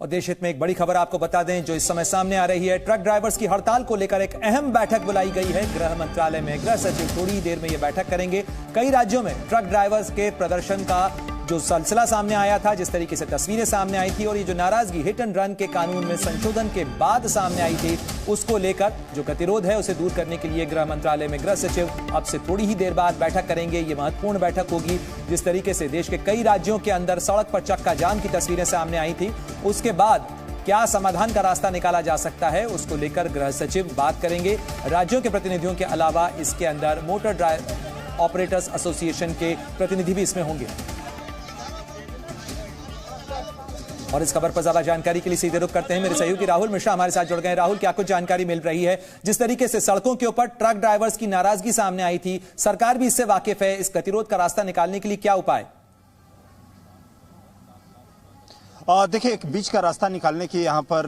और देश हित में एक बड़ी खबर आपको बता दें जो इस समय सामने आ रही है। ट्रक ड्राइवर्स की हड़ताल को लेकर एक अहम बैठक बुलाई गई है गृह मंत्रालय में। गृह सचिव थोड़ी ही देर में यह बैठक करेंगे। कई राज्यों में ट्रक ड्राइवर्स के प्रदर्शन का जो सिलसिला सामने आया था, जिस तरीके से तस्वीरें सामने आई थी और ये जो नाराजगी हिट एंड रन के कानून में संशोधन के बाद सामने आई थी, उसको लेकर जो गतिरोध है उसे दूर करने के लिए गृह मंत्रालय में गृह सचिव अब से थोड़ी ही देर बाद बैठक करेंगे। ये महत्वपूर्ण बैठक होगी। जिस तरीके से देश के कई राज्यों के अंदर सड़क पर चक्का जाम की तस्वीरें सामने आई थी, उसके बाद क्या समाधान का रास्ता निकाला जा सकता है, उसको लेकर गृह सचिव बात करेंगे। राज्यों के प्रतिनिधियों के अलावा इसके अंदर मोटर ऑपरेटर्स एसोसिएशन के प्रतिनिधि भी इसमें होंगे। और इस खबर पर ज्यादा जानकारी के लिए सीधे रुख करते हैं। मेरे सहयोगी राहुल मिश्रा हमारे साथ जुड़ गए हैं। राहुल, क्या कुछ जानकारी मिल रही है? जिस तरीके से सड़कों के ऊपर ट्रक ड्राइवर्स की नाराजगी सामने आई थी, सरकार भी इससे वाकिफ है। इस गतिरोध का रास्ता निकालने के लिए क्या उपाय? देखिए, एक बीच का रास्ता निकालने की यहाँ पर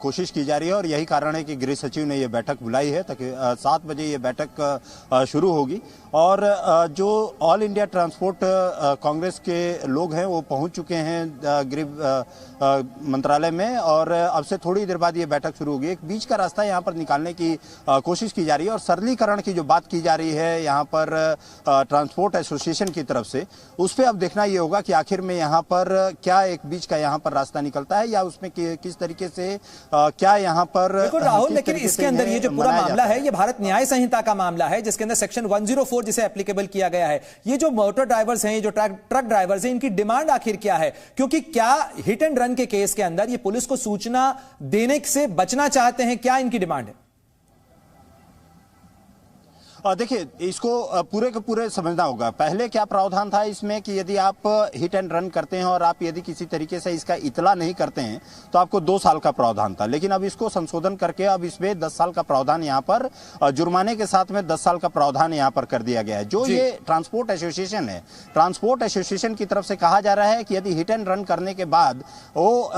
कोशिश की जा रही है और यही कारण है कि गृह सचिव ने ये बैठक बुलाई है ताकि 7 बजे ये बैठक शुरू होगी। और जो ऑल इंडिया ट्रांसपोर्ट कांग्रेस के लोग हैं वो पहुंच चुके हैं गृह मंत्रालय में और अब से थोड़ी देर बाद ये बैठक शुरू होगी। एक बीच का रास्ता यहाँ पर निकालने की कोशिश की जा रही है और सरलीकरण की जो बात की जा रही है यहाँ पर ट्रांसपोर्ट एसोसिएशन की तरफ से, उस पर अब देखना ये होगा कि आखिर में यहाँ पर क्या एक बीच का यहाँ पर रास्ता निकलता है या उसमें किस तरीके से क्या यहाँ पर राहुल। लेकिन इसके अंदर ये जो पूरा मामला है ये भारत न्याय संहिता का मामला है, जिसके अंदर सेक्शन 104 जिसे एप्लीकेबल किया गया है। ये जो मोटर ड्राइवर्स हैं, ये जो ट्रक ड्राइवर्स हैं, इनकी डिमांड आखिर क्या है? क्योंकि क्या हिट एंड रन के केस के अंदर ये पुलिस को सूचना देने से बचना चाहते हैं? क्या इनकी डिमांड है? देखिए, इसको पूरे के पूरे समझना होगा। पहले क्या प्रावधान था इसमें कि यदि आप हिट एंड रन करते हैं और आप यदि किसी तरीके से इसका इतला नहीं करते हैं तो आपको 2 साल का प्रावधान था। लेकिन अब इसको संशोधन करके अब इसमें 10 साल का प्रावधान यहाँ पर जुर्माने के साथ में 10 साल का प्रावधान यहाँ पर कर दिया गया है। जो ये ट्रांसपोर्ट एसोसिएशन है, ट्रांसपोर्ट एसोसिएशन की तरफ से कहा जा रहा है कि यदि हिट एंड रन करने के बाद वो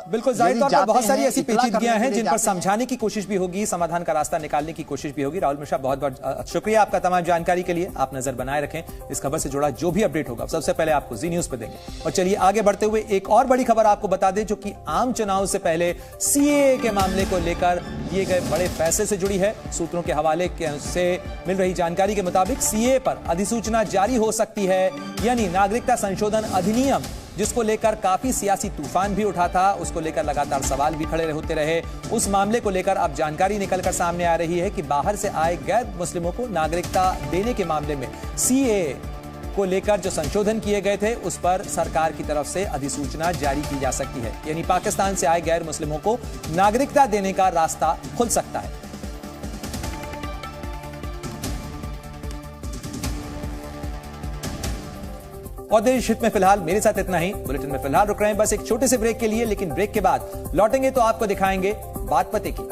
बिल्कुल जाहिर तौर पर बहुत सारी ऐसी पेचीदगियां हैं जिन पर समझाने की कोशिश भी होगी, समाधान का रास्ता निकालने की कोशिश भी होगी। राहुल मिश्रा, बहुत बहुत शुक्रिया आपका तमाम जानकारी के लिए। आप नजर बनाए रखें। इस खबर से जुड़ा जो भी अपडेट होगा सबसे पहले आपको जी न्यूज पे देंगे। और चलिए आगे बढ़ते हुए एक और बड़ी खबर आपको बता दें जो कि आम चुनाव से पहले सीएए के मामले को लेकर दिए गए बड़े फैसले से जुड़ी है। सूत्रों के हवाले से मिल रही जानकारी के मुताबिक सीएए पर अधिसूचना जारी हो सकती है, यानी नागरिकता संशोधन अधिनियम, जिसको लेकर काफी सियासी तूफान भी उठा था, उसको लेकर लगातार सवाल भी खड़े होते रहे। उस मामले को लेकर अब जानकारी निकलकर सामने आ रही है कि बाहर से आए गैर मुस्लिमों को नागरिकता देने के मामले में सीएए को लेकर जो संशोधन किए गए थे उस पर सरकार की तरफ से अधिसूचना जारी की जा सकती है। यानी पाकिस्तान से आए गैर मुस्लिमों को नागरिकता देने का रास्ता खुल सकता है। और देश हित में फिलहाल मेरे साथ इतना ही। बुलेटिन में फिलहाल रुक रहे हैं बस एक छोटे से ब्रेक के लिए, लेकिन ब्रेक के बाद लौटेंगे तो आपको दिखाएंगे बात पते की।